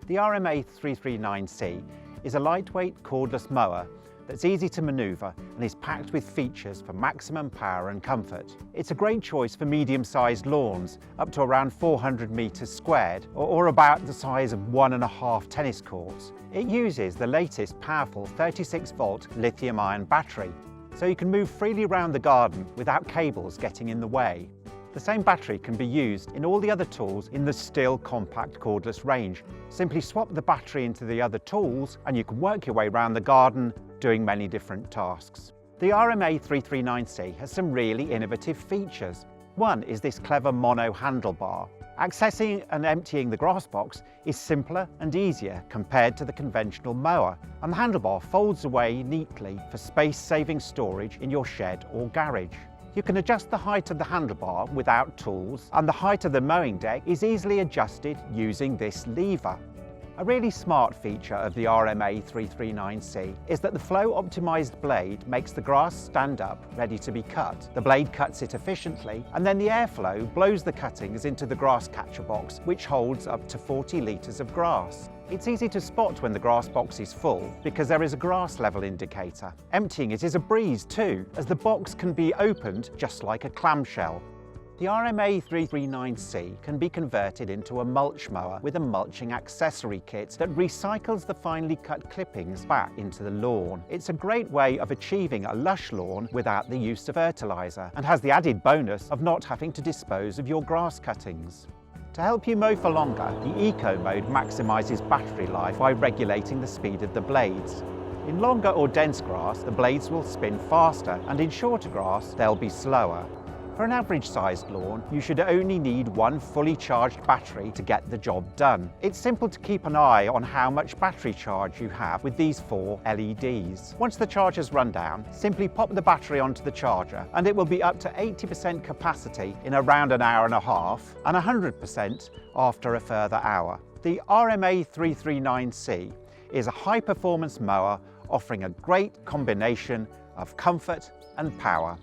The RMA 339C is a lightweight cordless mower that's easy to manoeuvre and is packed with features for maximum power and comfort. It's a great choice for medium-sized lawns up to around 400 metres squared or about the size of 1.5 tennis courts. It uses the latest powerful 36-volt lithium-ion battery, so you can move freely around the garden without cables getting in the way. The same battery can be used in all the other tools in the STIHL compact cordless range. Simply swap the battery into the other tools and you can work your way around the garden doing many different tasks. The RMA 339C has some really innovative features. One is this clever mono handlebar. Accessing and emptying the grass box is simpler and easier compared to the conventional mower, and the handlebar folds away neatly for space-saving storage in your shed or garage. You can adjust the height of the handlebar without tools, and the height of the mowing deck is easily adjusted using this lever. A really smart feature of the RMA 339C is that the flow-optimised blade makes the grass stand up ready to be cut. The blade cuts it efficiently, and then the airflow blows the cuttings into the grass catcher box, which holds up to 40 litres of grass. It's easy to spot when the grass box is full because there is a grass level indicator. Emptying it is a breeze too, as the box can be opened just like a clamshell. The RMA 339C can be converted into a mulch mower with a mulching accessory kit that recycles the finely cut clippings back into the lawn. It's a great way of achieving a lush lawn without the use of fertiliser, and has the added bonus of not having to dispose of your grass cuttings. To help you mow for longer, the Eco mode maximises battery life by regulating the speed of the blades. In longer or dense grass, the blades will spin faster, and in shorter grass, they'll be slower. For an average-sized lawn, you should only need one fully charged battery to get the job done. It's simple to keep an eye on how much battery charge you have with these 4 LEDs. Once the charger's run down, simply pop the battery onto the charger and it will be up to 80% capacity in around an hour and a half and 100% after a further hour. The RMA 339C is a high-performance mower offering a great combination of comfort and power.